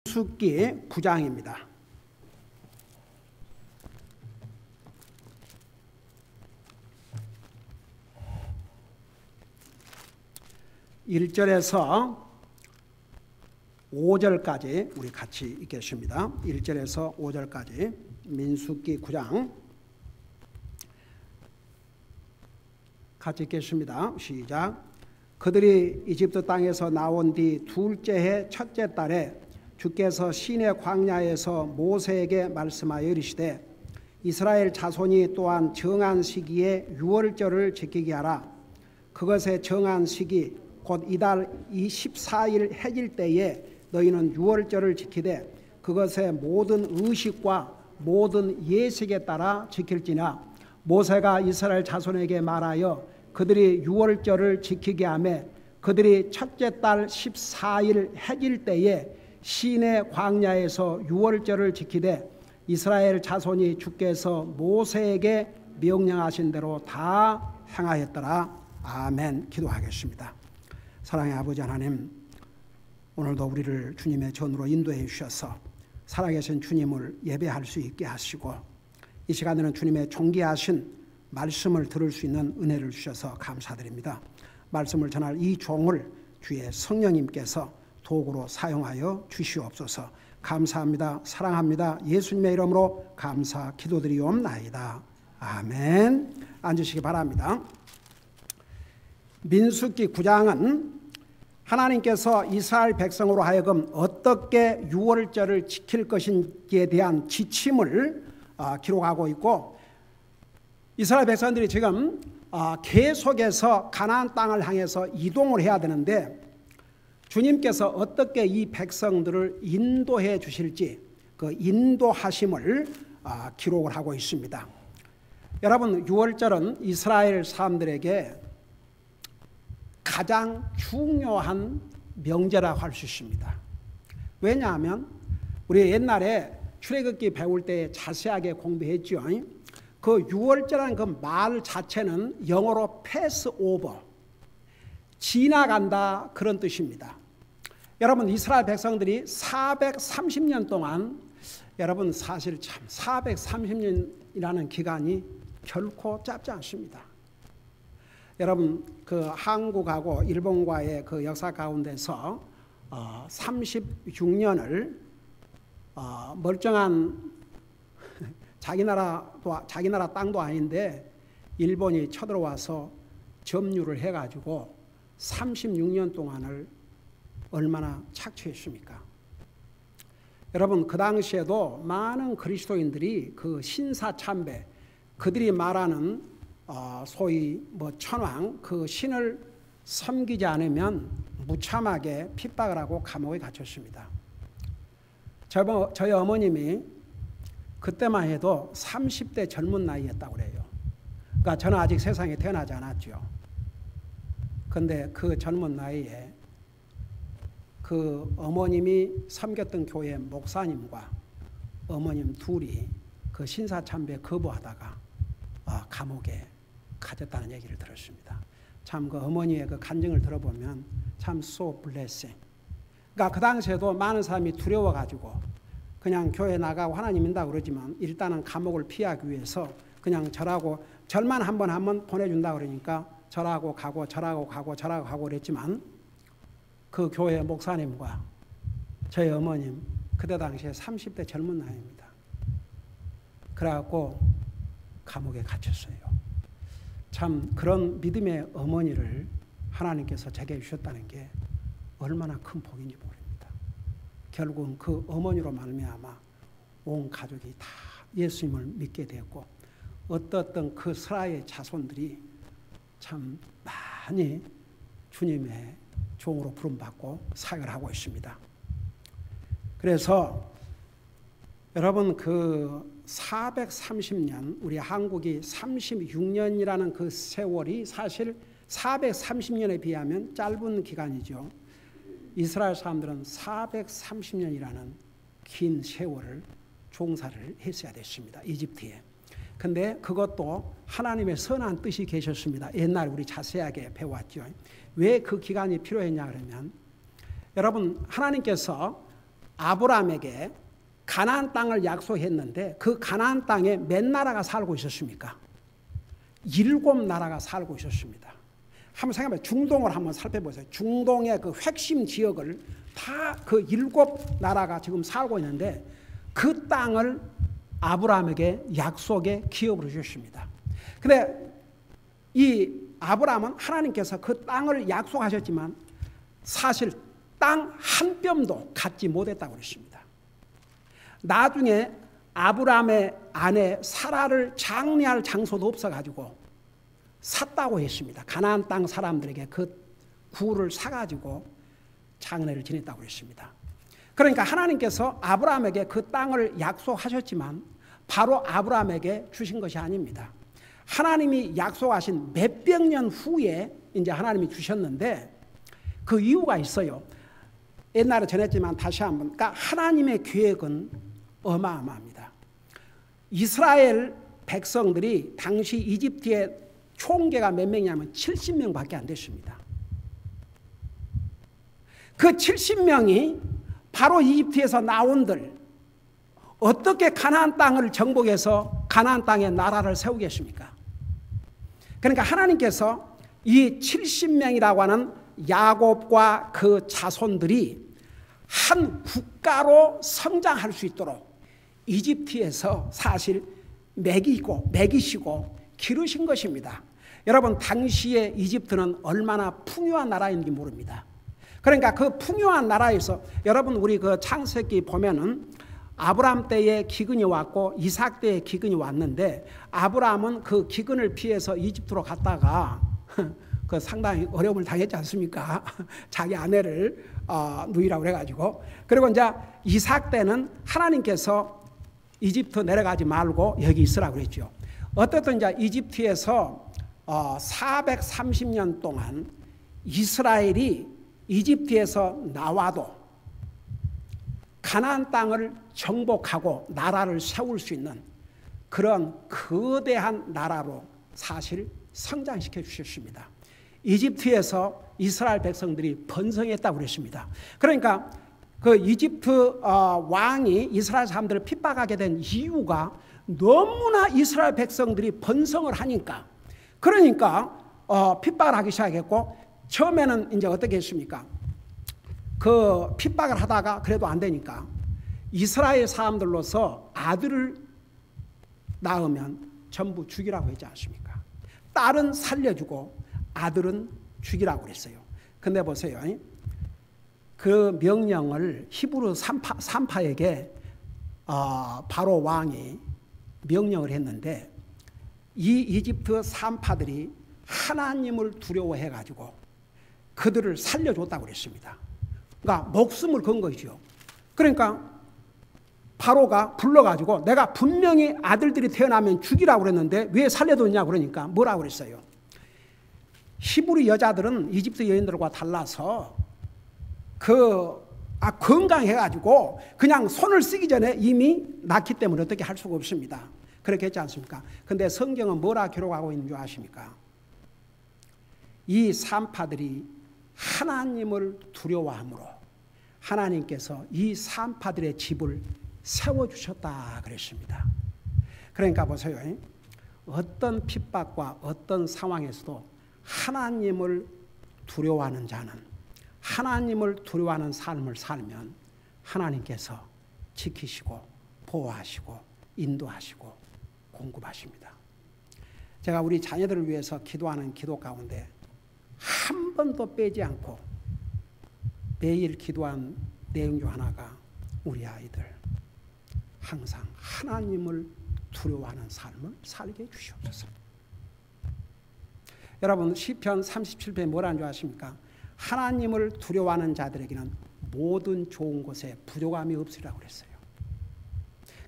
민수기 9장입니다. 1절에서 5절까지 우리 같이 읽겠습니다. 1절에서 5절까지 민수기 9장 같이 읽겠습니다. 시작. 그들이 이집트 땅에서 나온 뒤 둘째 해 첫째 달에 주께서 시내 광야에서 모세에게 말씀하여 이르시되 이스라엘 자손이 또한 정한 시기에 유월절을 지키게 하라. 그것의 정한 시기 곧 이달 24일 해질 때에 너희는 유월절을 지키되 그것의 모든 의식과 모든 예식에 따라 지킬지나 모세가 이스라엘 자손에게 말하여 그들이 유월절을 지키게 하며 그들이 첫째 달 14일 해질 때에 시내 광야에서 유월절을 지키되 이스라엘 자손이 주께서 모세에게 명령하신 대로 다 행하였더라. 아멘. 기도하겠습니다. 사랑의 아버지 하나님, 오늘도 우리를 주님의 전으로 인도해 주셔서 살아계신 주님을 예배할 수 있게 하시고 이 시간에는 주님의 존귀하신 말씀을 들을 수 있는 은혜를 주셔서 감사드립니다. 말씀을 전할 이 종을 주의 성령님께서 도구로 사용하여 주시옵소서. 감사합니다. 사랑합니다. 예수님의 이름으로 감사 기도드리옵나이다. 아멘. 앉으시기 바랍니다. 민수기 9장은 하나님께서 이스라엘 백성으로 하여금 어떻게 유월절을 지킬 것인지에 대한 지침을 기록하고 있고 이스라엘 백성들이 지금 계속해서 가나안 땅을 향해서 이동을 해야 되는데 주님께서 어떻게 이 백성들을 인도해 주실지 그 인도하심을 기록을 하고 있습니다. 여러분, 유월절은 이스라엘 사람들에게 가장 중요한 명제라고 할 수 있습니다. 왜냐하면 우리 옛날에 출애굽기 배울 때 자세하게 공부했죠. 그 유월절이라는 그 말 자체는 영어로 패스 오버, 지나간다 그런 뜻입니다. 여러분, 이스라엘 백성들이 430년 동안 여러분 사실 참 430년이라는 기간이 결코 짧지 않습니다. 여러분, 그 한국하고 일본과의 그 역사 가운데서 36년을 멀쩡한 자기 나라 땅도 아닌데 일본이 쳐들어와서 점유를 해가지고 36년 동안을 얼마나 착취했습니까? 여러분, 그 당시에도 많은 그리스도인들이 그 신사참배, 그들이 말하는 소위 천왕 그 신을 섬기지 않으면 무참하게 핍박을 하고 감옥에 갇혔습니다. 저희 어머님이 그때만 해도 30대 젊은 나이였다고 그래요. 그러니까 저는 아직 세상에 태어나지 않았죠. 근데 그 젊은 나이에 그 어머님이 섬겼던 교회 목사님과 어머님 둘이 그 신사참배 거부하다가 감옥에 갇혔다는 얘기를 들었습니다. 참 그 어머니의 그 간증을 들어보면 참 so blessing. 그러니까 그 당시에도 많은 사람이 두려워가지고 그냥 교회 나가고 하나님 믿는다고 그러지만 일단은 감옥을 피하기 위해서 그냥 절만 한 번 보내준다고 그러니까 절하고 가고 그랬지만 그 교회 목사님과 저희 어머님 그때 당시에 30대 젊은 나이입니다. 그래갖고 감옥에 갇혔어요. 참 그런 믿음의 어머니를 하나님께서 제게 주셨다는 게 얼마나 큰 복인지 모릅니다. 결국은 그 어머니로 말미암아 온 가족이 다 예수님을 믿게 되었고 어떤 그 스라의 자손들이 참 많이 주님의 종으로 부름받고 사역을 하고 있습니다. 그래서 여러분 그 430년 우리 한국이 36년이라는 그 세월이 사실 430년에 비하면 짧은 기간이죠. 이스라엘 사람들은 430년이라는 긴 세월을 종사를 했어야 됐습니다. 이집트에. 근데 그것도 하나님의 선한 뜻이 계셨습니다. 옛날 우리 자세하게 배웠죠. 왜 그 기간이 필요했냐 그러면 여러분 하나님께서 아브라함에게 가나안 땅을 약속했는데 그 가나안 땅에 몇 나라가 살고 있었습니까? 7나라가 살고 있었습니다. 한번 생각해보세요. 중동을 한번 살펴보세요. 중동의 그 핵심 지역을 다 그 7나라가 지금 살고 있는데 그 땅을 아브라함에게 약속의 기업으로 주셨습니다. 근데 이 아브라함은 하나님께서 그 땅을 약속하셨지만 사실 땅 한 뼘도 갖지 못했다고 그랬습니다. 나중에 아브라함의 아내 사라를 장례할 장소도 없어가지고 샀다고 했습니다. 가나안 땅 사람들에게 그 구를 사가지고 장례를 지냈다고 했습니다. 그러니까 하나님께서 아브라함에게 그 땅을 약속하셨지만 바로 아브라함에게 주신 것이 아닙니다. 하나님이 약속하신 몇백 년 후에 이제 하나님이 주셨는데 그 이유가 있어요. 옛날에 전했지만 다시 한번. 그러니까 하나님의 계획은 어마어마합니다. 이스라엘 백성들이 당시 이집트의 총계가 몇 명이냐면 70명밖에 안 됐습니다. 그 70명이 바로 이집트에서 나온들 어떻게 가나안 땅을 정복해서 가나안 땅에 나라를 세우겠습니까? 그러니까 하나님께서 이 70명이라고 하는 야곱과 그 자손들이 한 국가로 성장할 수 있도록 이집트에서 사실 먹이시고 기르신 것입니다. 여러분 당시에 이집트는 얼마나 풍요한 나라인지 모릅니다. 그러니까 그 풍요한 나라에서 여러분 우리 그 창세기 보면은 아브라함 때에 기근이 왔고 이삭 때에 기근이 왔는데 아브라함은 그 기근을 피해서 이집트로 갔다가 그 상당히 어려움을 당했지 않습니까? 자기 아내를 누이라고 그래가지고. 그리고 이제 이삭 때는 하나님께서 이집트 내려가지 말고 여기 있으라고 그랬죠. 어쨌든 이제 이집트에서 430년 동안 이스라엘이 이집트에서 나와도 가나안 땅을 정복하고 나라를 세울 수 있는 그런 거대한 나라로 사실 성장시켜 주셨습니다. 이집트에서 이스라엘 백성들이 번성했다고 그랬습니다. 그러니까 그 이집트 왕이 이스라엘 사람들을 핍박하게 된 이유가 너무나 이스라엘 백성들이 번성을 하니까 그러니까 핍박을 하기 시작했고 처음에는 이제 어떻게 했습니까? 그 핍박을 하다가 그래도 안 되니까 이스라엘 사람들로서 아들을 낳으면 전부 죽이라고 했지 않습니까? 딸은 살려주고 아들은 죽이라고 그랬어요. 근데 보세요. 그 명령을 히브리 산파에게 바로 왕이 명령을 했는데 이 이집트 산파들이 하나님을 두려워해가지고 그들을 살려줬다고 그랬습니다. 그러니까 목숨을 건 것이죠. 그러니까 바로가 불러가지고 내가 분명히 아들들이 태어나면 죽이라고 그랬는데 왜 살려뒀냐 그러니까 뭐라고 그랬어요? 히브리 여자들은 이집트 여인들과 달라서 건강해가지고 그냥 손을 쓰기 전에 이미 낳기 때문에 어떻게 할 수가 없습니다. 그렇게 했지 않습니까? 근데 성경은 뭐라 기록하고 있는 줄 아십니까? 이 산파들이 하나님을 두려워함으로 하나님께서 이 산파들의 집을 세워주셨다 그랬습니다. 그러니까 보세요. 어떤 핍박과 어떤 상황에서도 하나님을 두려워하는 자는 하나님을 두려워하는 삶을 살면 하나님께서 지키시고 보호하시고 인도하시고 공급하십니다. 제가 우리 자녀들을 위해서 기도하는 기도 가운데 한 번도 빼지 않고 매일 기도한 내용 중 하나가 우리 아이들 항상 하나님을 두려워하는 삶을 살게 해주시옵소서. 여러분 시편 37편에 뭐라는 줄 아십니까? 하나님을 두려워하는 자들에게는 모든 좋은 것에 부족함이 없으리라고 그랬어요.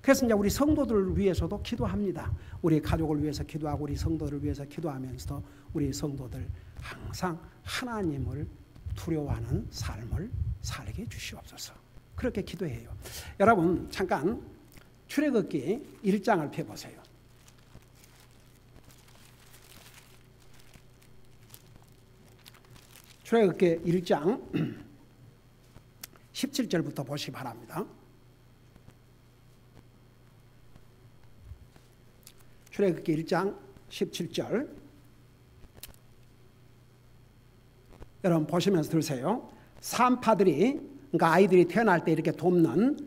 그래서 이제 우리 성도들을 위해서도 기도합니다. 우리 가족을 위해서 기도하고 우리 성도들을 위해서 기도하면서도 우리 성도들 항상 하나님을 두려워하는 삶을 살게 해주시옵소서. 그렇게 기도해요. 여러분 잠깐 출애굽기 1장을 펴보세요. 출애굽기 1장 17절부터 보시기 바랍니다. 출애굽기 1장 17절. 여러분 보시면서 들으세요. 산파들이, 그러니까 아이들이 태어날 때 이렇게 돕는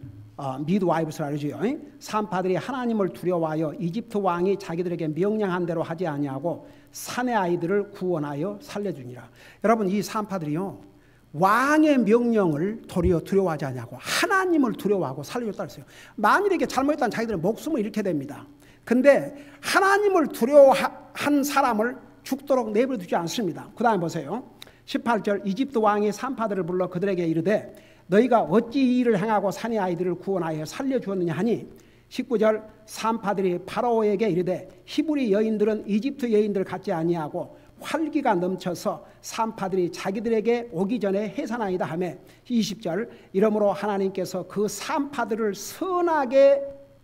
미드와이브스라 그러죠. 산파들이 하나님을 두려워하여 이집트 왕이 자기들에게 명령한 대로 하지 아니하고 산의 아이들을 구원하여 살려주니라. 여러분 이 산파들이요, 왕의 명령을 도리어 두려워하지 아니하고 하나님을 두려워하고 살려줬다 그랬어요. 만일 이게 잘못했다면 자기들의 목숨을 잃게 됩니다. 근데 하나님을 두려워한 사람을 죽도록 내버려 두지 않습니다. 그 다음에 보세요. 18절. 이집트 왕이 산파들을 불러 그들에게 이르되 너희가 어찌 이 일을 행하고 산의 아이들을 구원하여 살려주었느냐 하니 19절. 산파들이 파라오에게 이르되 히브리 여인들은 이집트 여인들 같지 아니하고 활기가 넘쳐서 산파들이 자기들에게 오기 전에 해산하이다 하며 20절. 이러므로 하나님께서 그 산파들을 선하게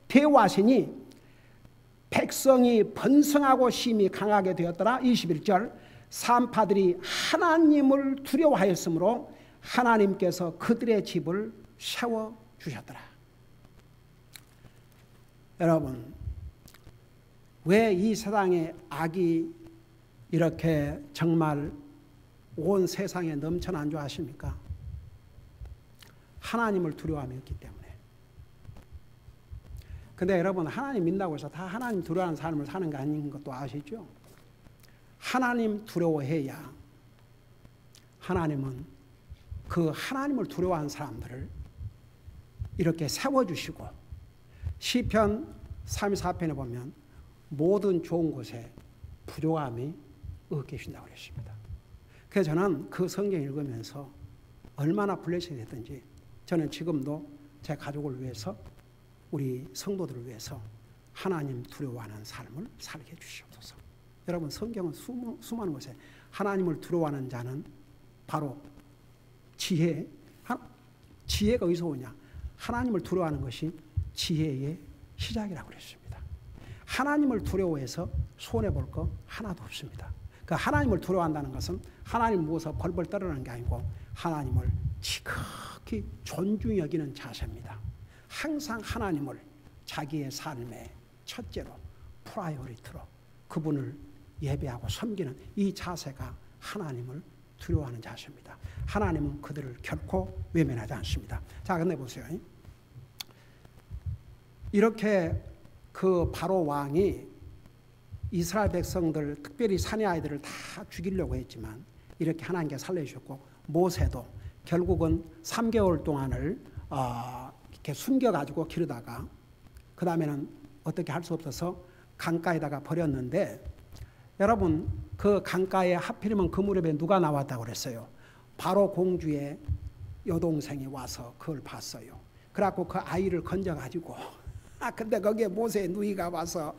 대우하시니 백성이 번성하고 힘이 강하게 되었더라. 21절. 산파들이 하나님을 두려워하였으므로 하나님께서 그들의 집을 세워주셨더라. 여러분, 왜 이 세상에 악이 이렇게 정말 온 세상에 넘쳐난 줄 아십니까? 하나님을 두려워함이 없기 때문에. 근데 여러분, 하나님 믿는다고 해서 다 하나님 두려워하는 삶을 사는 거 아닌 것도 아시죠? 하나님 두려워해야 하나님은 그 하나님을 두려워하는 사람들을 이렇게 세워주시고, 시편 34편에 보면 모든 좋은 곳에 부족함이 없게 해주신다고 그랬습니다. 그래서 저는 그 성경 읽으면서 얼마나 블레싱이 됐든지 저는 지금도 제 가족을 위해서, 우리 성도들을 위해서 하나님 두려워하는 삶을 살게 해주시옵소서. 여러분, 성경은 수많은 곳에 하나님을 두려워하는 자는 바로 지혜가 어디서 오냐? 하나님을 두려워하는 것이 지혜의 시작이라고 그랬습니다. 하나님을 두려워해서 손해볼 거 하나도 없습니다. 그 하나님을 두려워한다는 것은 하나님 무엇을 벌벌 떨어지는 게 아니고 하나님을 지극히 존중히 여기는 자세입니다. 항상 하나님을 자기의 삶의 첫째로, 프라이어리티로 그분을 예배하고 섬기는 이 자세가 하나님을 두려워하는 자세입니다. 하나님은 그들을 결코 외면하지 않습니다. 자, 근데 보세요. 이렇게 그 바로 왕이 이스라엘 백성들, 특별히 산의 아이들을 다 죽이려고 했지만 이렇게 하나님께 살려주셨고, 모세도 결국은 3개월 동안을 이렇게 숨겨가지고 기르다가 그 다음에는 어떻게 할 수 없어서 강가에다가 버렸는데, 여러분 그 강가에 하필이면 그 무렵에 누가 나왔다고 그랬어요? 바로 공주의 여동생이 와서 그걸 봤어요. 그래갖고 그 아이를 건져가지고 근데 거기에 모세의 누이가 와서,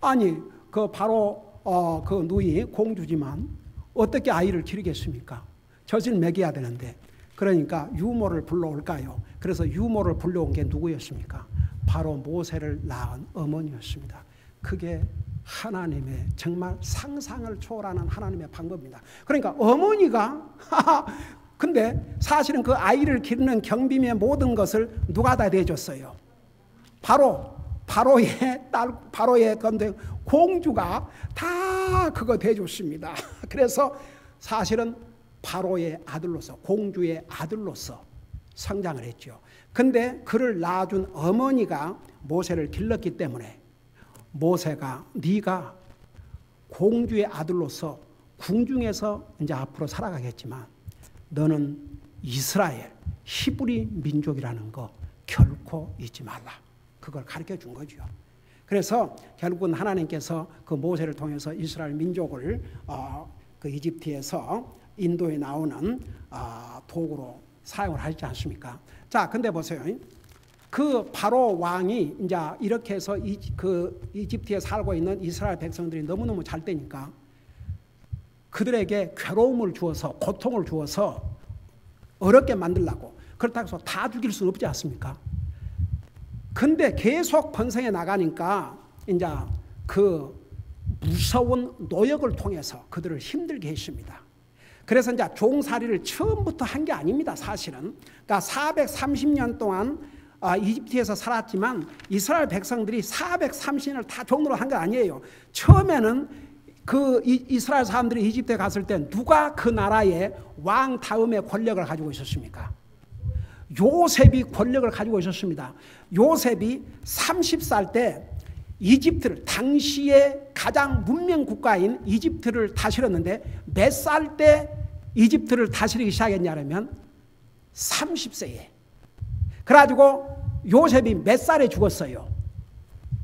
아니 그 바로 그 누이 공주지만 어떻게 아이를 기르겠습니까? 젖을 먹여야 되는데, 그러니까 유모를 불러올까요? 그래서 유모를 불러온 게 누구였습니까? 바로 모세를 낳은 어머니였습니다. 그게 하나님의 정말 상상을 초월하는 하나님의 방법입니다. 그러니까 어머니가 근데 사실은 그 아이를 기르는 경비의 모든 것을 누가 다 대줬어요? 바로의 딸, 바로의 건데 공주가 다 그거 대줬습니다. 그래서 사실은 바로의 아들로서, 공주의 아들로서 성장을 했죠. 근데 그를 낳아준 어머니가 모세를 길렀기 때문에 모세가 네가 공주의 아들로서 궁중에서 이제 앞으로 살아가겠지만 너는 이스라엘, 히브리 민족이라는 거 결코 잊지 말라. 그걸 가르쳐 준 거죠. 그래서 결국은 하나님께서 그 모세를 통해서 이스라엘 민족을 그 이집트에서 인도에 나오는 도구로 사용을 하지 않습니까? 자, 근데 보세요. 그 바로 왕이 이제 이렇게 해서 그 이집트에 살고 있는 이스라엘 백성들이 너무너무 잘 되니까 그들에게 괴로움을 주어서, 고통을 주어서 어렵게 만들려고, 그렇다고 해서 다 죽일 수는 없지 않습니까? 근데 계속 번성해 나가니까 이제 그 무서운 노역을 통해서 그들을 힘들게 했습니다. 그래서 이제 종살이를 처음부터 한 게 아닙니다. 사실은. 그러니까 430년 동안 이집트에서 살았지만 이스라엘 백성들이 430년을 다 종로로 한 게 아니에요. 처음에는 그 이스라엘 사람들이 이집트에 갔을 때 누가 그 나라의 왕 다음의 권력을 가지고 있었습니까? 요셉이 권력을 가지고 있었습니다. 요셉이 30살 때 이집트를, 당시의 가장 문명 국가인 이집트를 다스렸는데 몇 살 때 이집트를 다스리기 시작했냐면 30세에. 그래가지고 요셉이 몇 살에 죽었어요?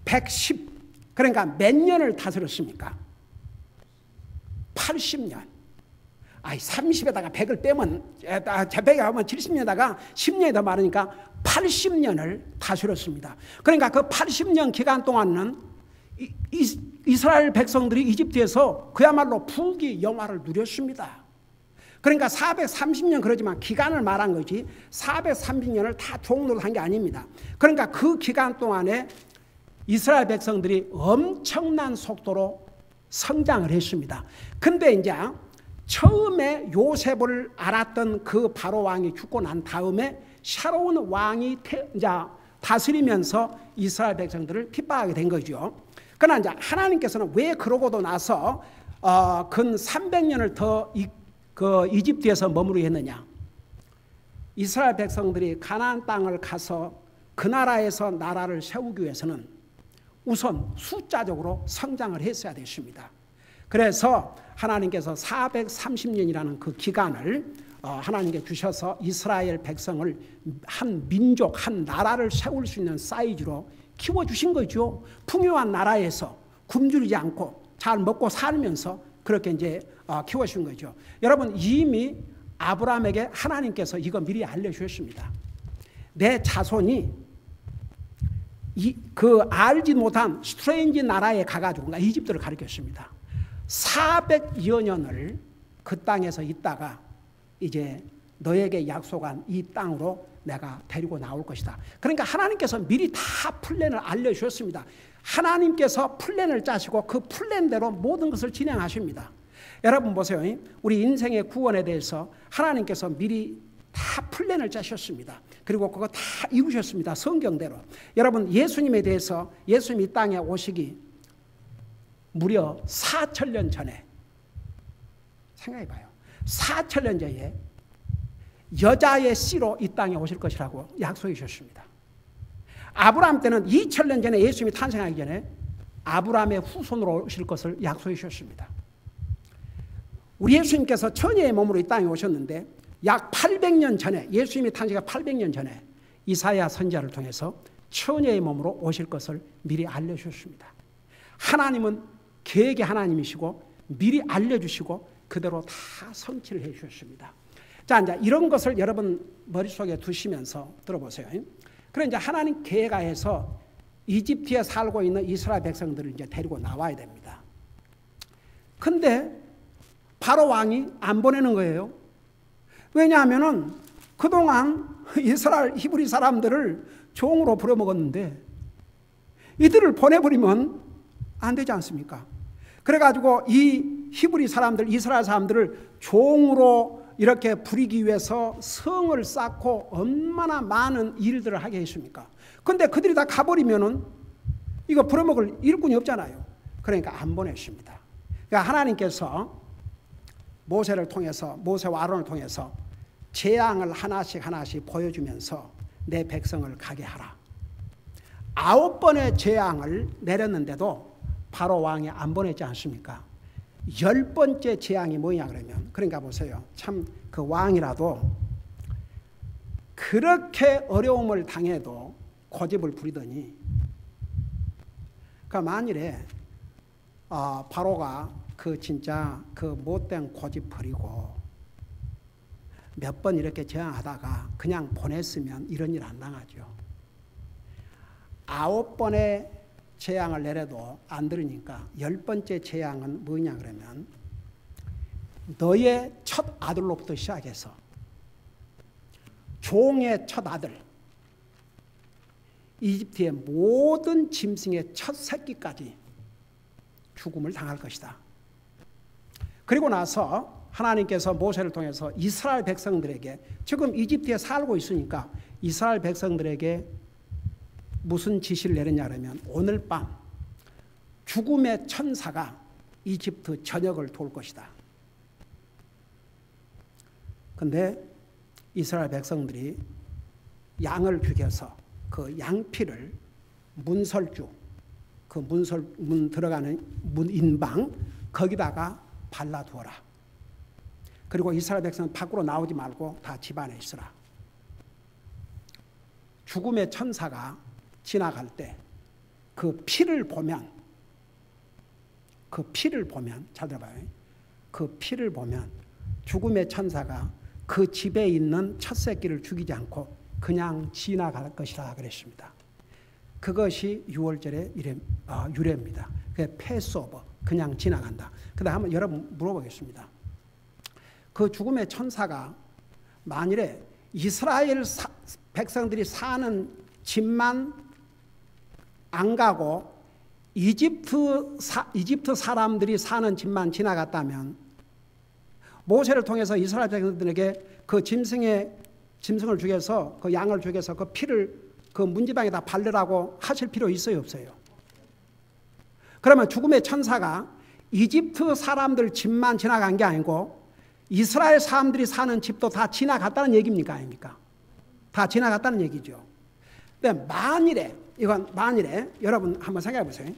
110. 그러니까 몇 년을 다스렸습니까? 80년. 30에다가 100을 빼면, 100에 하면 70년에다가 10년이 더 많으니까 80년을 다스렸습니다. 그러니까 그 80년 기간 동안은 이스라엘 백성들이 이집트에서 그야말로 부귀 영화를 누렸습니다. 그러니까 430년 그러지만 기간을 말한 거지 430년을 다 종로로 한 게 아닙니다. 그러니까 그 기간 동안에 이스라엘 백성들이 엄청난 속도로 성장을 했습니다. 근데 이제 처음에 요셉을 알았던 그 바로 왕이 죽고 난 다음에 새로운 왕이 이제 다스리면서 이스라엘 백성들을 핍박하게 된 거죠. 그러나 이제 하나님께서는 왜 그러고도 나서 근 300년을 더 이집트에서 머무르게 했느냐? 이스라엘 백성들이 가나안 땅을 가서 그 나라에서 나라를 세우기 위해서는 우선 숫자적으로 성장을 했어야 됐습니다. 그래서 하나님께서 430년이라는 그 기간을 하나님께 주셔서 이스라엘 백성을 한 민족, 한 나라를 세울 수 있는 사이즈로 키워주신 거죠. 풍요한 나라에서 굶주리지 않고 잘 먹고 살면서 그렇게 이제 키워주신 거죠. 여러분, 이미 아브라함에게 하나님께서 이거 미리 알려주셨습니다. 내 자손이 그 알지 못한 스트레인지 나라에 가가지고 이집트를 가르쳤습니다. 400여 년을 그 땅에서 있다가 이제 너에게 약속한 이 땅으로 내가 데리고 나올 것이다. 그러니까 하나님께서 미리 다 플랜을 알려주셨습니다. 하나님께서 플랜을 짜시고 그 플랜대로 모든 것을 진행하십니다. 여러분 보세요. 우리 인생의 구원에 대해서 하나님께서 미리 다 플랜을 짜셨습니다. 그리고 그거 다 이루셨습니다. 성경대로. 여러분, 예수님에 대해서 예수님이 이 땅에 오시기 무려 4,000년 전에, 생각해봐요. 4,000년 전에 여자의 씨로 이 땅에 오실 것이라고 약속해 주셨습니다. 아브라함 때는 2,000년 전에 예수님이 탄생하기 전에 아브라함의 후손으로 오실 것을 약속해 주셨습니다. 우리 예수님께서 처녀의 몸으로 이 땅에 오셨는데 약 800년 전에, 예수님이 탄생한 800년 전에 이사야 선지자를 통해서 처녀의 몸으로 오실 것을 미리 알려주셨습니다. 하나님은 계획의 하나님이시고 미리 알려주시고 그대로 다 성취를 해주셨습니다. 자, 이제 이런 것을 여러분 머릿속에 두시면서 들어보세요. 그래 이제 하나님 계획하에서 이집트에 살고 있는 이스라엘 백성들을 이제 데리고 나와야 됩니다. 근데 바로 왕이 안 보내는 거예요. 왜냐하면은 그동안 이스라엘 히브리 사람들을 종으로 부려먹었는데 이들을 보내버리면 안 되지 않습니까? 그래가지고 이 히브리 사람들, 이스라엘 사람들을 종으로 이렇게 부리기 위해서 성을 쌓고 얼마나 많은 일들을 하게 했습니까? 근데 그들이 다 가버리면은 이거 부려먹을 일꾼이 없잖아요. 그러니까 안 보냈습니다. 그러니까 하나님께서 모세를 통해서, 모세와 아론을 통해서 재앙을 하나씩 하나씩 보여주면서 내 백성을 가게 하라. 9번의 재앙을 내렸는데도 바로 왕이 안 보냈지 않습니까? 10번째 재앙이 뭐냐 그러면, 그러니까 보세요. 참 그 왕이라도 그렇게 어려움을 당해도 고집을 부리더니, 그러니까 만일에 바로가 그 진짜 그 못된 고집 버리고 몇 번 이렇게 재앙하다가 그냥 보냈으면 이런 일 안 당하죠. 9번의 재앙을 내려도 안 들으니까 10번째 재앙은 뭐냐 그러면 너의 첫 아들로부터 시작해서 종의 첫 아들, 이집트의 모든 짐승의 첫 새끼까지 죽음을 당할 것이다. 그리고 나서 하나님께서 모세를 통해서 이스라엘 백성들에게, 지금 이집트에 살고 있으니까 이스라엘 백성들에게 무슨 지시를 내렸냐면, 오늘 밤 죽음의 천사가 이집트 전역을 돌 것이다. 근데 이스라엘 백성들이 양을 죽여서 그 양피를 문설주, 그 문 들어가는 문인방 거기다가 발라두어라. 그리고 이스라엘 백성은 밖으로 나오지 말고 다 집 안에 있으라. 죽음의 천사가 지나갈 때 그 피를 보면 잘 들어봐요. 그 피를 보면 죽음의 천사가 그 집에 있는 첫 새끼를 죽이지 않고 그냥 지나갈 것이라 그랬습니다. 그것이 유월절의 유래입니다. 그게 패스오버, 그냥 지나간다. 그다음 한번 여러분 물어보겠습니다. 그 죽음의 천사가 만일에 이스라엘 백성들이 사는 집만 안 가고 이집트 사람들이 사는 집만 지나갔다면, 모세를 통해서 이스라엘 백성들에게 그 짐승을 죽여서, 그 양을 죽여서 그 피를 그 문지방에다 바르라고 하실 필요 있어요, 없어요? 그러면 죽음의 천사가 이집트 사람들 집만 지나간 게 아니고 이스라엘 사람들이 사는 집도 다 지나갔다는 얘기입니까, 아닙니까? 다 지나갔다는 얘기죠. 근데 만일에 여러분 한번 생각해 보세요.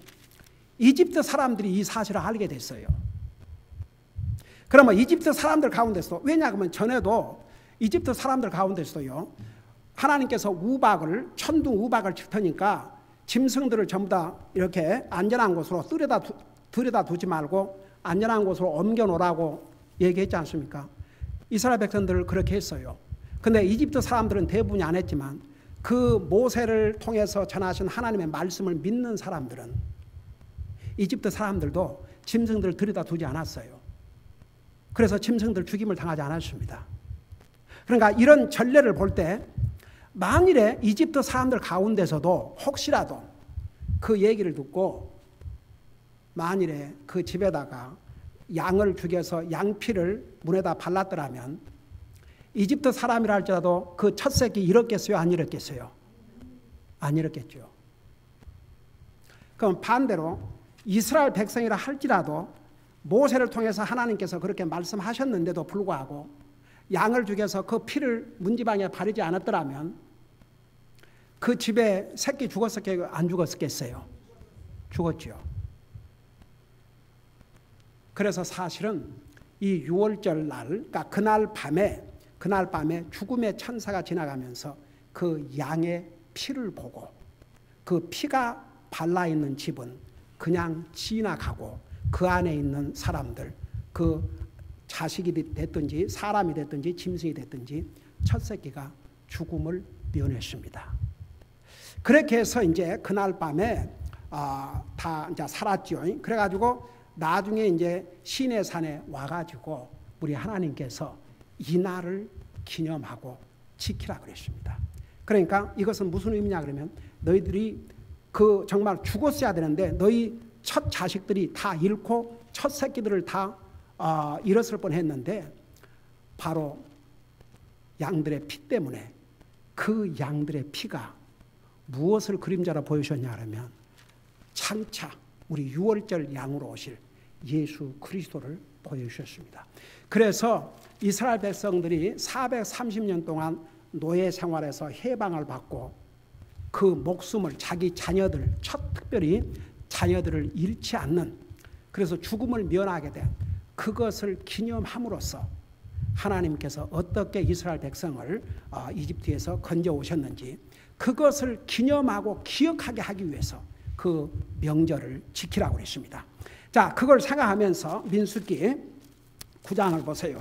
이집트 사람들이 이 사실을 알게 됐어요. 그러면 이집트 사람들 가운데서, 왜냐하면 전에도 이집트 사람들 가운데서요, 하나님께서 천둥 우박을 칠 테니까 짐승들을 전부 다 이렇게 안전한 곳으로 들여다 두지 말고 안전한 곳으로 옮겨놓으라고 얘기했지 않습니까? 이스라엘 백성들을 그렇게 했어요. 근데 이집트 사람들은 대부분이 안 했지만 그 모세를 통해서 전하신 하나님의 말씀을 믿는 사람들은, 이집트 사람들도 짐승들을 들여다 두지 않았어요. 그래서 짐승들 죽임을 당하지 않았습니다. 그러니까 이런 전례를 볼 때 만일에 이집트 사람들 가운데서도 혹시라도 그 얘기를 듣고 만일에 그 집에다가 양을 죽여서 양피를 문에다 발랐더라면 이집트 사람이라 할지라도 그 첫 새끼 잃었겠어요, 안 잃었겠어요? 안 잃었겠죠. 그럼 반대로 이스라엘 백성이라 할지라도 모세를 통해서 하나님께서 그렇게 말씀하셨는데도 불구하고 양을 죽여서 그 피를 문지방에 바르지 않았더라면 그 집에 새끼 죽었을까요, 안 죽었겠어요? 죽었죠. 그래서 사실은 이 유월절 날, 그러니까 그날 밤에 죽음의 천사가 지나가면서 그 양의 피를 보고 그 피가 발라있는 집은 그냥 지나가고 그 안에 있는 사람들, 그 자식이 됐든지 사람이 됐든지 짐승이 됐든지 첫 새끼가 죽음을 면했습니다. 그렇게 해서 이제 그날 밤에 다 이제 살았죠. 그래가지고 나중에 이제 시내산에 와가지고 우리 하나님께서 이 날을 기념하고 지키라 그랬습니다. 그러니까 이것은 무슨 의미냐 그러면, 너희들이 그 정말 죽었어야 되는데 너희 첫 자식들이 다 잃고 첫 새끼들을 다 잃었을 뻔했는데 바로 양들의 피 때문에 그 양들의 피가 무엇을 그림자로 보여주셨냐 하면 장차 우리 유월절 양으로 오실 예수 그리스도를 보여주셨습니다. 그래서 이스라엘 백성들이 430년 동안 노예 생활에서 해방을 받고 그 목숨을 자기 자녀들, 특별히 자녀들을 잃지 않는, 그래서 죽음을 면하게 된 그것을 기념함으로써 하나님께서 어떻게 이스라엘 백성을 이집트에서 건져 오셨는지 그것을 기념하고 기억하게 하기 위해서 그 명절을 지키라고 했습니다. 자, 그걸 생각하면서 민수기 9장을 보세요.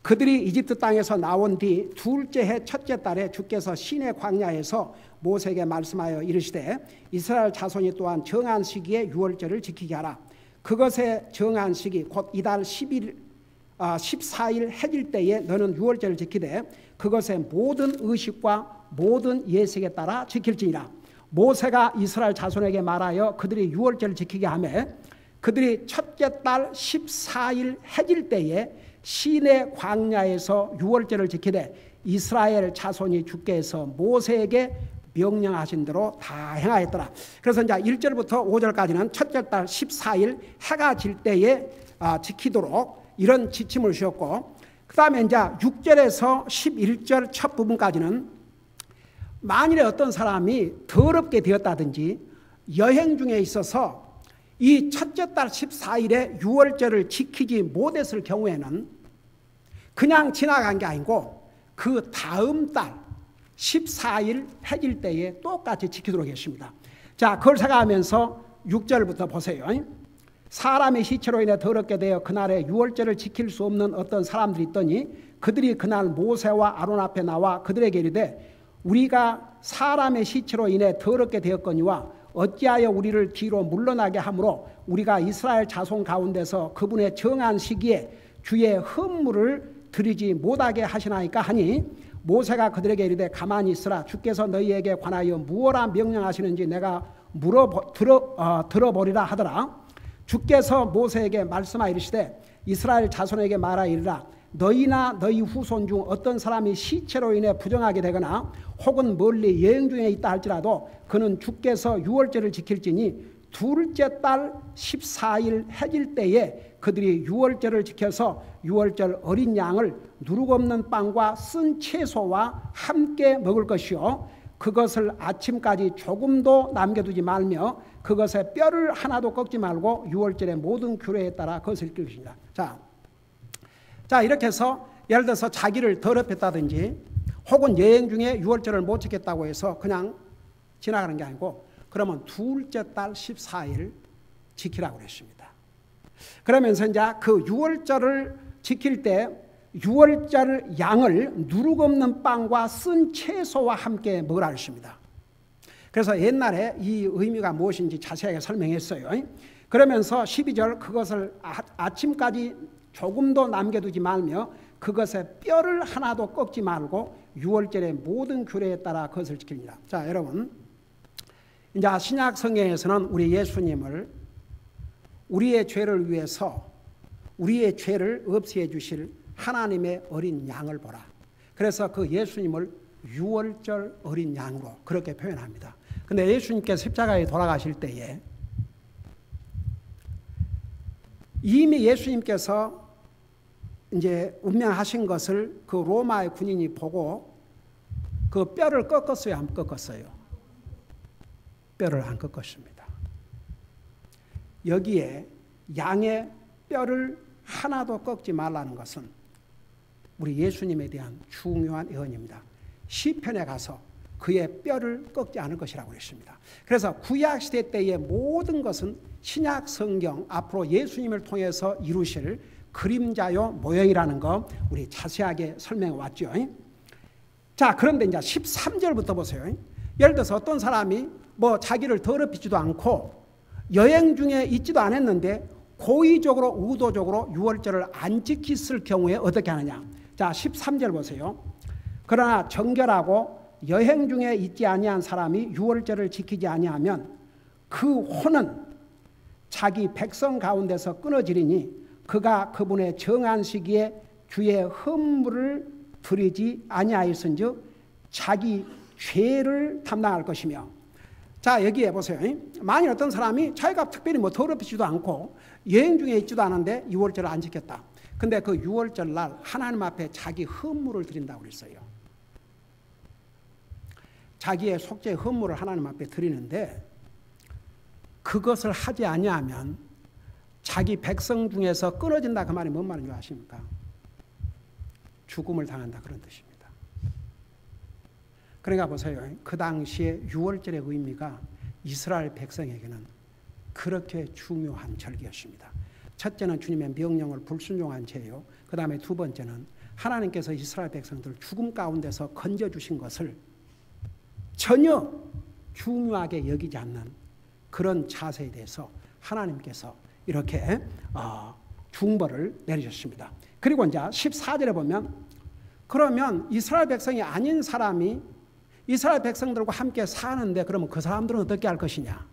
그들이 이집트 땅에서 나온 뒤 둘째 해 첫째 달에 주께서 시내 광야에서 모세에게 말씀하여 이르시되 이스라엘 자손이 또한 정한 시기에 유월절을 지키게 하라. 그것의 정한 시기 곧 이달 14일 해질 때에 너는 유월절을 지키되 그것의 모든 의식과 모든 예식에 따라 지킬지니라. 모세가 이스라엘 자손에게 말하여 그들이 유월절을 지키게 하매 그들이 첫째 달 14일 해질 때에 시내 광야에서 유월절을 지키되 이스라엘 자손이 주께 해서 모세에게 명령하신 대로 다 행하였더라. 그래서 이제 1절부터 5절까지는 첫째 달 14일 해가 질 때에 지키도록 이런 지침을 주셨고, 그 다음에 이제 6절에서 11절 첫 부분까지는 만일에 어떤 사람이 더럽게 되었다든지 여행 중에 있어서 이 첫째 달 14일에 유월절을 지키지 못했을 경우에는 그냥 지나간 게 아니고 그 다음 달 14일 해질 때에 똑같이 지키도록 했습니다. 자, 그걸 생각하면서 6절부터 보세요. 사람의 시체로 인해 더럽게 되어 그날에 유월절을 지킬 수 없는 어떤 사람들이 있더니 그들이 그날 모세와 아론 앞에 나와 그들에게 이르되 우리가 사람의 시체로 인해 더럽게 되었거니와 어찌하여 우리를 뒤로 물러나게 하므로 우리가 이스라엘 자손 가운데서 그분의 정한 시기에 주의 헌물을 드리지 못하게 하시나이까 하니 모세가 그들에게 이르되 가만히 있으라. 주께서 너희에게 관하여 무엇라 명령하시는지 내가 들어보리라 하더라. 주께서 모세에게 말씀하여 이르시되 이스라엘 자손에게 말하여 이르라. 너희나 너희 후손 중 어떤 사람이 시체로 인해 부정하게 되거나 혹은 멀리 여행 중에 있다 할지라도 그는 주께서 유월절을 지킬지니 둘째 달 14일 해질 때에 그들이 유월절을 지켜서 유월절 어린 양을 누룩 없는 빵과 쓴 채소와 함께 먹을 것이요 그것을 아침까지 조금도 남겨두지 말며 그것의 뼈를 하나도 꺾지 말고 유월절의 모든 규례에 따라 그것을 지킬 것입니다. 자, 이렇게 해서 예를 들어서 자기를 더럽혔다든지 혹은 여행 중에 유월절을 못 지켰다고 해서 그냥 지나가는 게 아니고 그러면 둘째 달 14일 지키라고 그랬습니다. 그러면서 이제 그 유월절을 지킬 때 유월절 양을 누룩 없는 빵과 쓴 채소와 함께 먹으라 했습니다. 그래서 옛날에 이 의미가 무엇인지 자세하게 설명했어요. 그러면서 12절 그것을 아침까지 조금도 남겨두지 말며 그것의 뼈를 하나도 꺾지 말고 유월절의 모든 규례에 따라 그것을 지킵니다. 자, 여러분, 이제 신약 성경에서는 우리 예수님을 우리의 죄를 위해서 우리의 죄를 없애해 주실 하나님의 어린 양을 보라. 그래서 그 예수님을 유월절 어린 양으로 그렇게 표현합니다. 근데 예수님께서 십자가에 돌아가실 때에 이미 예수님께서 이제 운명하신 것을 그 로마의 군인이 보고 그 뼈를 꺾었어요, 안 꺾었어요? 뼈를 안 꺾었습니다. 여기에 양의 뼈를 하나도 꺾지 말라는 것은 우리 예수님에 대한 중요한 예언입니다. 시편에 가서 그의 뼈를 꺾지 않을 것이라고 했습니다. 그래서 구약시대 때의 모든 것은 신약 성경 앞으로 예수님을 통해서 이루실 그림자요 모형이라는 거 우리 자세하게 설명해 왔죠. 자, 그런데 이제 13절부터 보세요. 예를 들어서 어떤 사람이 뭐 자기를 더럽히지도 않고 여행 중에 있지도 않았는데 고의적으로 의도적으로 유월절을 안 지켰을 경우에 어떻게 하느냐. 자, 13절 보세요. 그러나 정결하고 여행 중에 있지 아니한 사람이 유월절을 지키지 아니하면 그 혼은 자기 백성 가운데서 끊어지리니 그가 그분의 정한 시기에 주의 헌물을 드리지 아니하였은즉 자기 죄를 담당할 것이며. 자, 여기에 보세요. 만일 어떤 사람이 자기가 특별히 뭐 더럽히지도 않고 여행 중에 있지도 않은데 유월절을 안 지켰다. 근데 그 유월절 날 하나님 앞에 자기 헌물을 드린다고 그랬어요. 자기의 속죄 헌물을 하나님 앞에 드리는데 그것을 하지 아니하면 자기 백성 중에서 끊어진다. 그 말이 뭔 말인 줄 아십니까? 죽음을 당한다, 그런 뜻입니다. 그러니까 보세요. 그 당시에 유월절의 의미가 이스라엘 백성에게는 그렇게 중요한 절기였습니다. 첫째는 주님의 명령을 불순종한 죄요. 그 다음에 두 번째는 하나님께서 이스라엘 백성들을 죽음 가운데서 건져주신 것을 전혀 중요하게 여기지 않는 그런 자세에 대해서 하나님께서 이렇게 중벌을 내리셨습니다. 그리고 이제 14절에 보면 그러면 이스라엘 백성이 아닌 사람이 이스라엘 백성들과 함께 사는데 그러면 그 사람들은 어떻게 할 것이냐.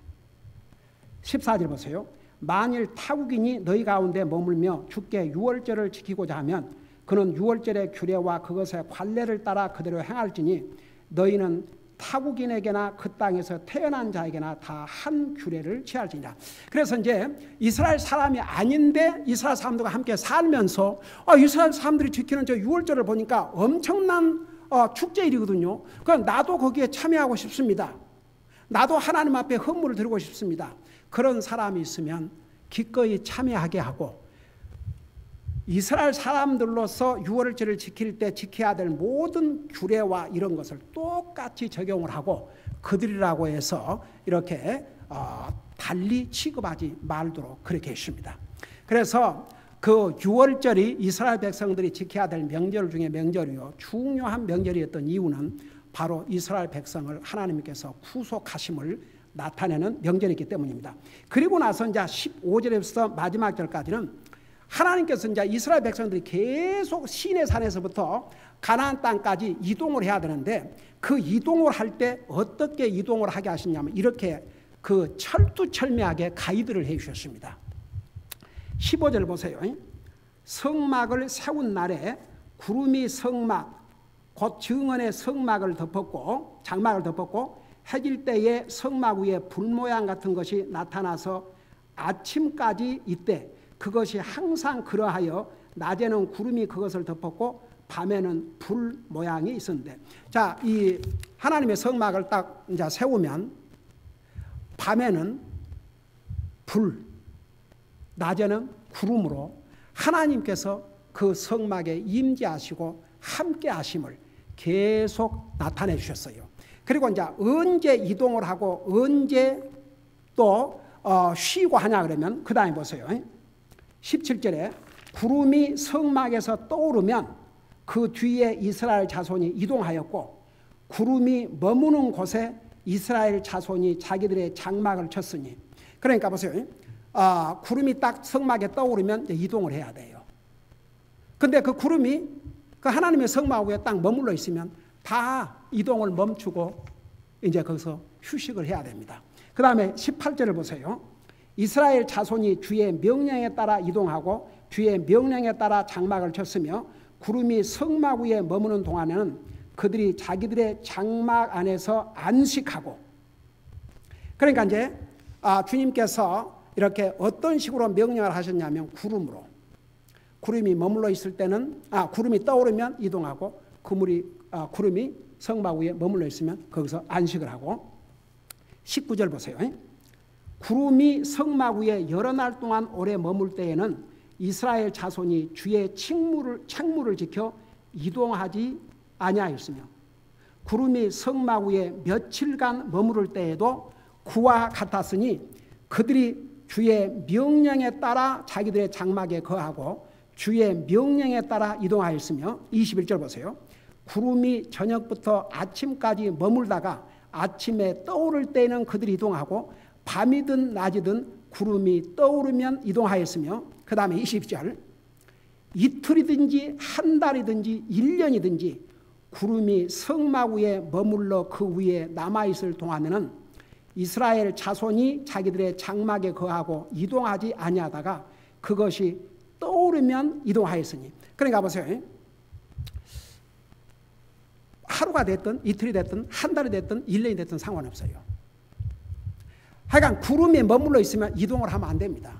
14절 보세요. 만일 타국인이 너희 가운데 머물며 주께 유월절을 지키고자 하면 그는 유월절의 규례와 그것의 관례를 따라 그대로 행할지니 너희는 타국인에게나 그 땅에서 태어난 자에게나 다 한 규례를 취할지니라. 그래서 이제 이스라엘 사람이 아닌데 이스라엘 사람들과 함께 살면서 이스라엘 사람들이 지키는 저 유월절을 보니까 엄청난 축제일이거든요. 그럼 나도 거기에 참여하고 싶습니다. 나도 하나님 앞에 헌물을 드리고 싶습니다. 그런 사람이 있으면 기꺼이 참여하게 하고 이스라엘 사람들로서 유월절을 지킬 때 지켜야 될 모든 규례와 이런 것을 똑같이 적용을 하고 그들이라고 해서 이렇게 달리 취급하지 말도록 그렇게 했습니다. 그래서 그 유월절이 이스라엘 백성들이 지켜야 될 명절 중에 명절이요 중요한 명절이었던 이유는 바로 이스라엘 백성을 하나님께서 구속하심을 나타내는 명절이기 때문입니다. 그리고 나서 이제 15절에서 마지막 절까지는 하나님께서 이제 이스라엘 백성들이 계속 시내 산에서부터 가나안 땅까지 이동을 해야 되는데 그 이동을 할 때 어떻게 이동을 하게 하시냐면 이렇게 그 철두철미하게 가이드를 해 주셨습니다. 15절 보세요. 성막을 세운 날에 구름이 성막 곧 증언의 성막을 덮었고 장막을 덮었고 해질 때에 성막 위에 불 모양 같은 것이 나타나서 아침까지 있대. 그것이 항상 그러하여 낮에는 구름이 그것을 덮었고 밤에는 불 모양이 있었는데, 자, 이 하나님의 성막을 딱 이제 세우면 밤에는 불, 낮에는 구름으로 하나님께서 그 성막에 임재하시고 함께 하심을 계속 나타내 주셨어요. 그리고 이제 언제 이동을 하고 언제 또 쉬고 하냐 그러면 그 다음에 보세요. 17절에 구름이 성막에서 떠오르면 그 뒤에 이스라엘 자손이 이동하였고 구름이 머무는 곳에 이스라엘 자손이 자기들의 장막을 쳤으니, 그러니까 보세요. 구름이 딱 성막에 떠오르면 이제 이동을 해야 돼요. 근데 그 구름이 그 하나님의 성막 위에 딱 머물러 있으면 다 이동을 멈추고 이제 거기서 휴식을 해야 됩니다. 그 다음에 18절을 보세요. 이스라엘 자손이 주의 명령에 따라 이동하고 주의 명령에 따라 장막을 쳤으며 구름이 성막 위에 머무는 동안에는 그들이 자기들의 장막 안에서 안식하고, 그러니까 이제 주님께서 이렇게 어떤 식으로 명령을 하셨냐면 구름으로, 구름이 머물러 있을 때는 구름이 떠오르면 이동하고 구름이 성막 위에 머물러 있으면 거기서 안식을 하고, 19절 보세요. 구름이 성막 위에 여러 날 동안 오래 머물 때에는 이스라엘 자손이 주의 책무를 지켜 이동하지 아니하였으며 구름이 성막 위에 며칠간 머무를 때에도 그와 같았으니 그들이 주의 명령에 따라 자기들의 장막에 거하고 주의 명령에 따라 이동하였으며, 21절 보세요. 구름이 저녁부터 아침까지 머물다가 아침에 떠오를 때에는 그들이 이동하고 밤이든 낮이든 구름이 떠오르면 이동하였으며, 그 다음에 20절 이틀이든지 한 달이든지 1년이든지 구름이 성막 위에 머물러 그 위에 남아있을 동안에는 이스라엘 자손이 자기들의 장막에 거하고 이동하지 아니하다가 그것이 떠오르면 이동하였으니, 그러니까 보세요. 하루가 됐든 이틀이 됐든 한 달이 됐든 1년이 됐든 상관없어요. 하여간 구름이 머물러 있으면 이동을 하면 안 됩니다.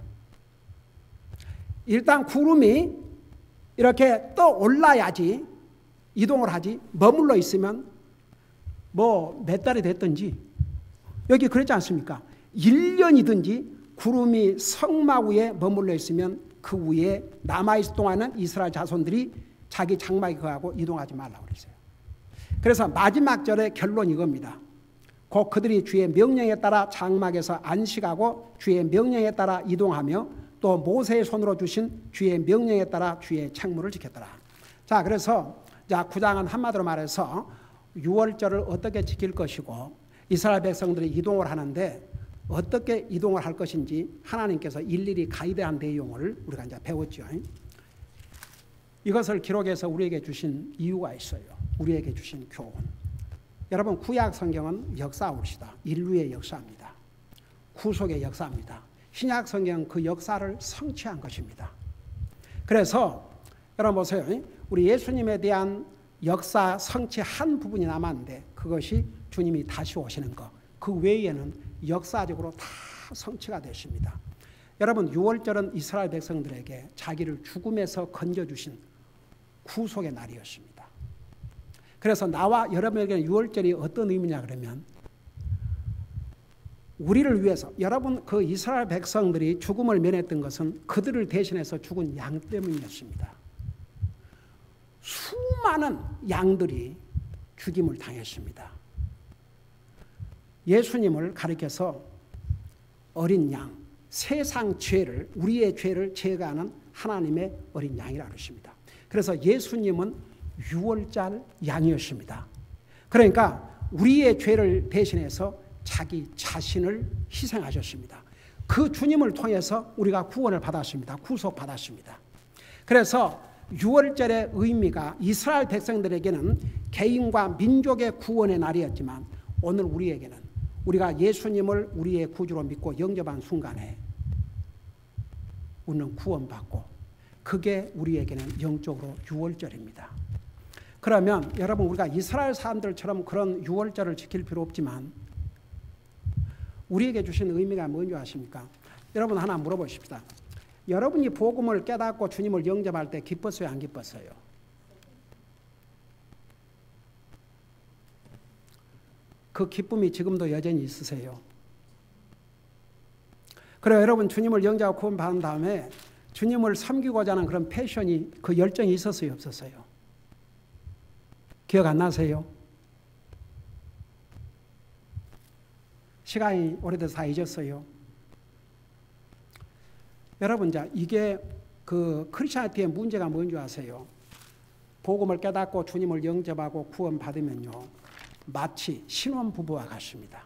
일단 구름이 이렇게 떠올라야지 이동을 하지, 머물러 있으면 뭐 몇 달이 됐든지, 여기 그랬지 않습니까? 1년이든지 구름이 성막 위에 머물러 있으면 그 위에 남아있을 동안은 이스라엘 자손들이 자기 장막에 거하고 이동하지 말라고 그랬어요. 그래서 마지막 절의 결론이 이겁니다. 곧 그들이 주의 명령에 따라 장막에서 안식하고 주의 명령에 따라 이동하며 또 모세의 손으로 주신 주의 명령에 따라 주의 책무를 지켰더라. 자, 그래서 9장은 한마디로 말해서 유월절을 어떻게 지킬 것이고 이스라엘 백성들이 이동을 하는데 어떻게 이동을 할 것인지 하나님께서 일일이 가이드한 내용을 우리가 이제 배웠죠. 이것을 기록해서 우리에게 주신 이유가 있어요. 우리에게 주신 교훈. 여러분, 구약 성경은 역사울시다. 인류의 역사입니다. 구속의 역사입니다. 신약 성경 그 역사를 성취한 것입니다. 그래서 여러분 보세요. 우리 예수님에 대한 역사 성취 한 부분이 남았는데 그것이 주님이 다시 오시는 것. 그 외에는 역사적으로 다 성취가 되십니다. 여러분, 유월절은 이스라엘 백성들에게 자기를 죽음에서 건져주신 구속의 날이었습니다. 그래서 나와 여러분에게 유월절이 어떤 의미냐 그러면 우리를 위해서, 여러분 그 이스라엘 백성들이 죽음을 면했던 것은 그들을 대신해서 죽은 양 때문이었습니다. 수많은 양들이 죽임을 당했습니다. 예수님을 가리켜서 어린 양, 세상 죄를, 우리의 죄를 제거하는 하나님의 어린 양이라고 그러십니다. 그래서 예수님은 유월절 양이었습니다. 그러니까 우리의 죄를 대신해서 자기 자신을 희생하셨습니다. 그 주님을 통해서 우리가 구원을 받았습니다. 구속받았습니다. 그래서 유월절의 의미가 이스라엘 백성들에게는 개인과 민족의 구원의 날이었지만 오늘 우리에게는 우리가 예수님을 우리의 구주로 믿고 영접한 순간에 우리는 구원받고 그게 우리에게는 영적으로 유월절입니다. 그러면 여러분 우리가 이스라엘 사람들처럼 그런 유월절을 지킬 필요 없지만 우리에게 주신 의미가 뭔지 아십니까? 여러분 하나 물어보십시다. 여러분이 복음을 깨닫고 주님을 영접할 때 기뻤어요? 안 기뻤어요? 그 기쁨이 지금도 여전히 있으세요? 그래요. 여러분 주님을 영접하고 구원 받은 다음에 주님을 섬기고자 하는 그런 패션이, 그 열정이 있었어요? 없었어요? 기억 안 나세요? 시간이 오래돼서 다 잊었어요. 여러분, 이제 이게 그 크리스천리티의 문제가 뭔지 아세요? 복음을 깨닫고 주님을 영접하고 구원받으면요, 마치 신혼부부와 같습니다.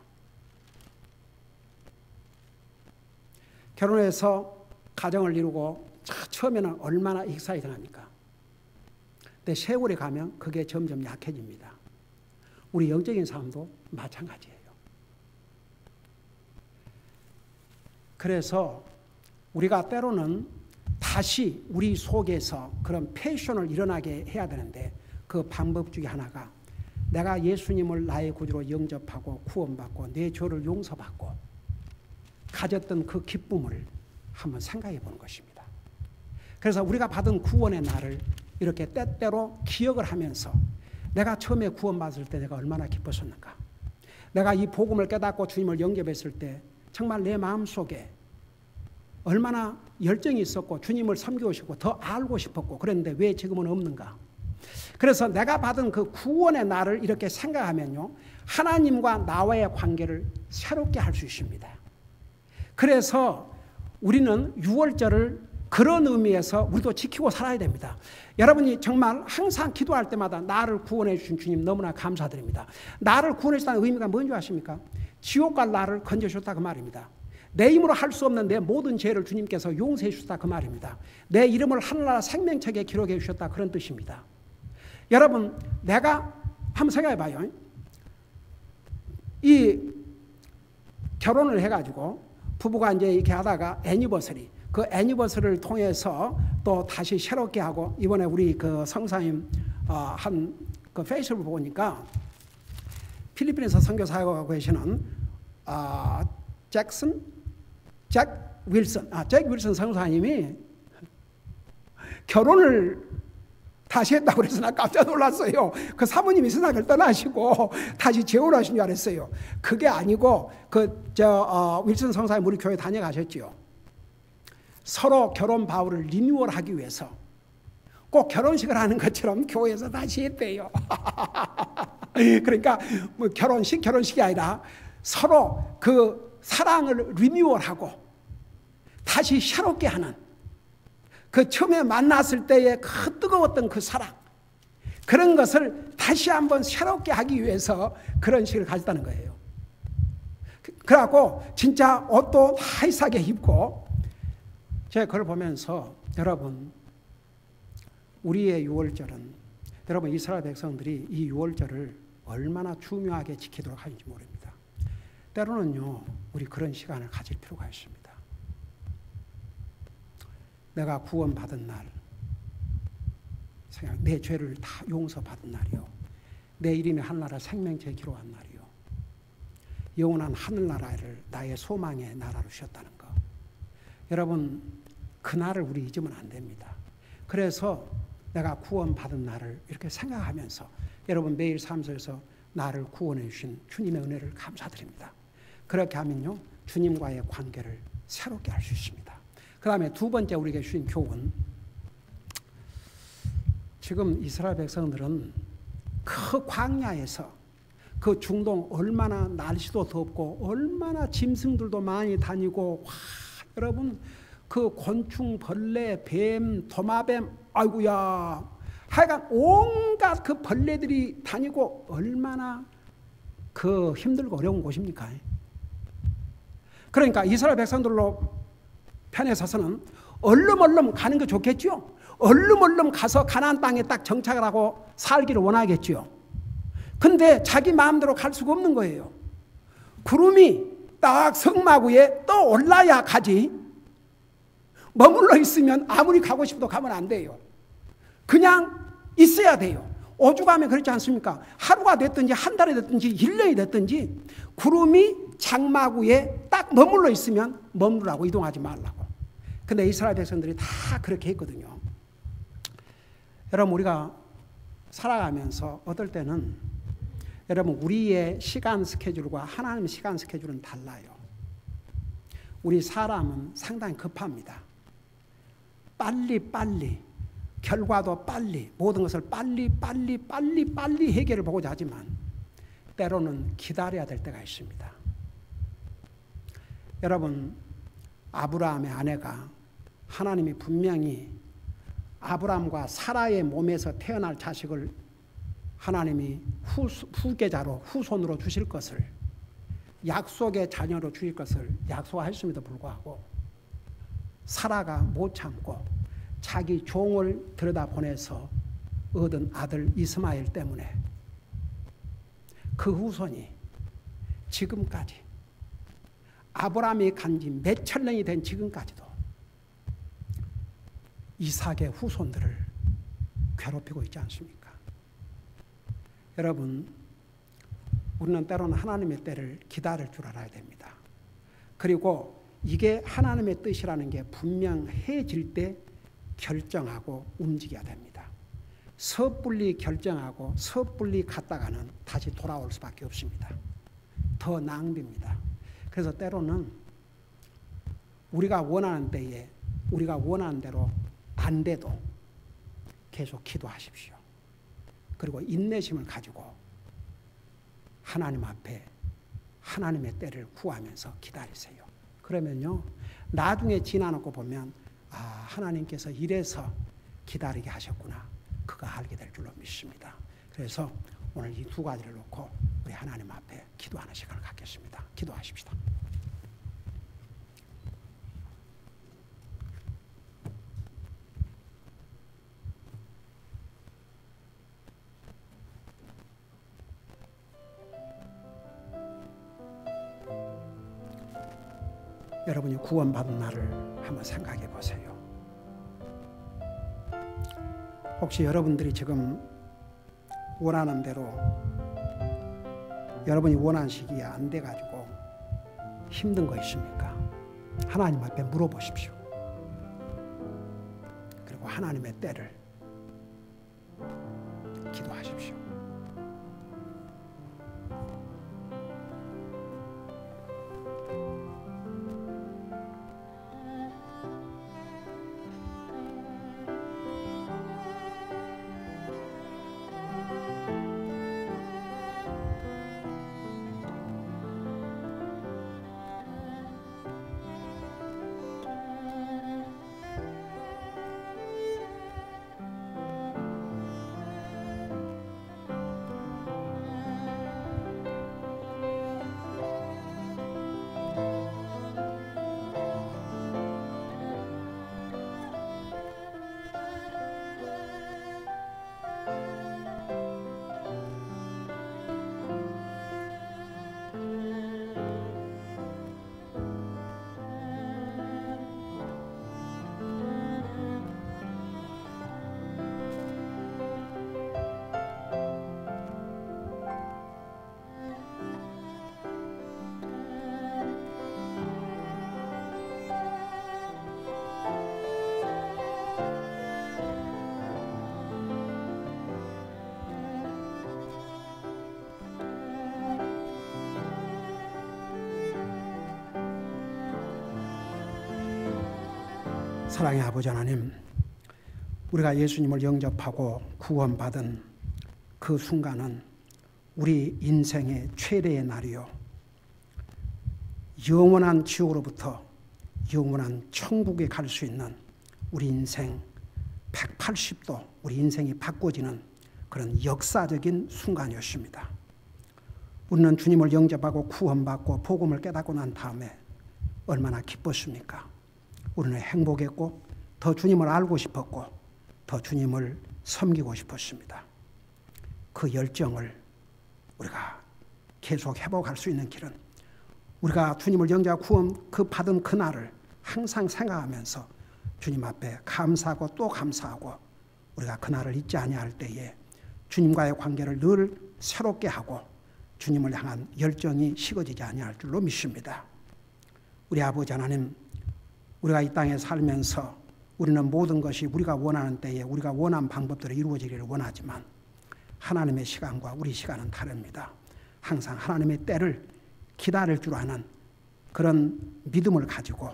결혼해서 가정을 이루고 처음에는 얼마나 익사이팅합니까? 근데 세월이 가면 그게 점점 약해집니다. 우리 영적인 삶도 마찬가지예요. 그래서 우리가 때로는 다시 우리 속에서 그런 패션을 일어나게 해야 되는데 그 방법 중에 하나가 내가 예수님을 나의 구주로 영접하고 구원받고 내 죄를 용서받고 가졌던 그 기쁨을 한번 생각해 보는 것입니다. 그래서 우리가 받은 구원의 날을 이렇게 때때로 기억을 하면서 내가 처음에 구원받을 때 내가 얼마나 기뻤었는가, 내가 이 복음을 깨닫고 주님을 영접했을 때 정말 내 마음속에 얼마나 열정이 있었고 주님을 섬기고 싶고 더 알고 싶었고 그랬는데 왜 지금은 없는가. 그래서 내가 받은 그 구원의 날을 이렇게 생각하면요, 하나님과 나와의 관계를 새롭게 할 수 있습니다. 그래서 우리는 유월절을 그런 의미에서 우리도 지키고 살아야 됩니다. 여러분이 정말 항상 기도할 때마다 나를 구원해 주신 주님 너무나 감사드립니다. 나를 구원해 주셨다는 의미가 뭔지 아십니까? 지옥 갈 나를 건져주셨다 그 말입니다. 내 힘으로 할 수 없는 내 모든 죄를 주님께서 용서해 주셨다 그 말입니다. 내 이름을 하늘나라 생명책에 기록해 주셨다 그런 뜻입니다. 여러분, 내가 한번 생각해 봐요. 이 결혼을 해가지고 부부가 이제 이렇게 하다가 애니버서리, 그 애니버서리를 통해서 또 다시 새롭게 하고, 이번에 우리 그 성사님 한 그 페이스북을 보니까 필리핀에서 선교사하고 계시는 잭 윌슨 성사님이 결혼을 다시 했다고 그래서 나 깜짝 놀랐어요. 그 사모님이 세상을 떠나시고 다시 재혼하신 줄 알았어요. 그게 아니고 윌슨 성사님 우리 교회 다녀가셨지요. 서로 결혼 바울을 리뉴얼하기 위해서 꼭 결혼식을 하는 것처럼 교회에서 다시 했대요. 그러니까 뭐 결혼식이 아니라 서로 그 사랑을 리뉴얼하고 다시 새롭게 하는, 그 처음에 만났을 때의 그 뜨거웠던 그 사랑, 그런 것을 다시 한번 새롭게 하기 위해서 그런 식을 가졌다는 거예요. 그래갖고 진짜 옷도 나이스하게 입고, 제가 그걸 보면서 여러분, 우리의 유월절은, 여러분 이스라엘 백성들이 이 유월절을 얼마나 중요하게 지키도록 하는지 모릅니다. 때로는요, 우리 그런 시간을 가질 필요가 있습니다. 내가 구원받은 날, 내 죄를 다 용서받은 날이요, 내 이름이 하늘나라 생명체에 기록한 날이요, 영원한 하늘나라를 나의 소망의 나라로 주셨다는 거. 여러분, 그 날을 우리 잊으면 안 됩니다. 그래서 내가 구원받은 날을 이렇게 생각하면서 여러분 매일 삶 속에서 나를 구원해 주신 주님의 은혜를 감사드립니다. 그렇게 하면요, 주님과의 관계를 새롭게 할 수 있습니다. 그 다음에 두 번째 우리에게 주신 교훈, 지금 이스라엘 백성들은 그 광야에서, 그 중동 얼마나 날씨도 덥고 얼마나 짐승들도 많이 다니고, 와, 여러분 그 곤충, 벌레, 뱀, 도마뱀, 아이고야, 하여간 온갖 그 벌레들이 다니고 얼마나 그 힘들고 어려운 곳입니까? 그러니까 이스라엘 백성들로 편에 서서는 얼른 가는 게 좋겠죠. 얼른 가서 가나안 땅에 딱 정착을 하고 살기를 원하겠죠. 근데 자기 마음대로 갈 수가 없는 거예요. 구름이 딱 성막 위에 떠 올라야 가지, 머물러 있으면 아무리 가고 싶어도 가면 안 돼요. 그냥 있어야 돼요. 오죽하면 그렇지 않습니까? 하루가 됐든지 한 달이 됐든지 1년이 됐든지 구름이 장막 위에 딱 머물러 있으면 머무르라고, 이동하지 말라고. 근데 이스라엘 백성들이 다 그렇게 했거든요. 여러분, 우리가 살아가면서 어떨 때는 여러분 우리의 시간 스케줄과 하나님의 시간 스케줄은 달라요. 우리 사람은 상당히 급합니다. 빨리 결과도 빨리, 모든 것을 빨리 해결을 보고자 하지만 때로는 기다려야 될 때가 있습니다. 여러분, 아브라함의 아내가, 하나님이 분명히 아브라함과 사라의 몸에서 태어날 자식을 하나님이 후계자로, 후손으로 주실 것을, 약속의 자녀로 주실 것을 약속하셨음에도 불구하고 사라가 못 참고 자기 종을 들여다보내서 얻은 아들 이스마엘 때문에 그 후손이 지금까지, 아브라함이 간지 몇천 년이 된 지금까지도 이삭의 후손들을 괴롭히고 있지 않습니까? 여러분, 우리는 때로는 하나님의 때를 기다릴 줄 알아야 됩니다. 그리고 이게 하나님의 뜻이라는 게 분명해질 때 결정하고 움직여야 됩니다. 섣불리 결정하고 섣불리 갔다가는 다시 돌아올 수밖에 없습니다. 더 낭비입니다. 그래서 때로는 우리가 원하는 때에 우리가 원하는 대로 안 돼도 계속 기도하십시오. 그리고 인내심을 가지고 하나님 앞에 하나님의 때를 구하면서 기다리세요. 그러면요, 나중에 지나놓고 보면 아, 하나님께서 이래서 기다리게 하셨구나, 그거 알게 될 줄로 믿습니다. 그래서 오늘 이 두 가지를 놓고 우리 하나님 앞에 기도하는 시간을 갖겠습니다. 기도하십시다. 여러분이 구원받은 날을 한번 생각해 보세요. 혹시 여러분들이 지금 원하는 대로, 여러분이 원하는 시기에 안 돼가지고 힘든 거 있습니까? 하나님 앞에 물어보십시오. 그리고 하나님의 때를 기도하십시오. 사랑의 아버지 하나님, 우리가 예수님을 영접하고 구원받은 그 순간은 우리 인생의 최대의 날이요, 영원한 지옥으로부터 영원한 천국에 갈 수 있는 우리 인생 180도 우리 인생이 바꿔지는 그런 역사적인 순간이었습니다. 우리는 주님을 영접하고 구원받고 복음을 깨닫고 난 다음에 얼마나 기뻤습니까? 우리는 행복했고 더 주님을 알고 싶었고 더 주님을 섬기고 싶었습니다. 그 열정을 우리가 계속 회복할 수 있는 길은 우리가 주님을 영접하고 구원 받은 그날을 항상 생각하면서 주님 앞에 감사하고 또 감사하고 우리가 그날을 잊지 아니할 때에 주님과의 관계를 늘 새롭게 하고 주님을 향한 열정이 식어지지 아니할 줄로 믿습니다. 우리 아버지 하나님, 우리가 이 땅에 살면서 우리는 모든 것이 우리가 원하는 때에 우리가 원하는 방법대로 이루어지기를 원하지만 하나님의 시간과 우리 시간은 다릅니다. 항상 하나님의 때를 기다릴 줄 아는 그런 믿음을 가지고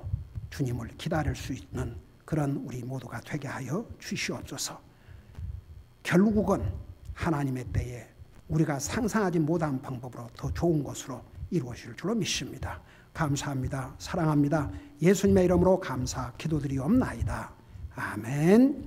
주님을 기다릴 수 있는 그런 우리 모두가 되게 하여 주시옵소서. 결국은 하나님의 때에 우리가 상상하지 못한 방법으로 더 좋은 것으로 이루어질 줄로 믿습니다. 감사합니다. 사랑합니다. 예수님의 이름으로 감사 기도드리옵나이다. 아멘.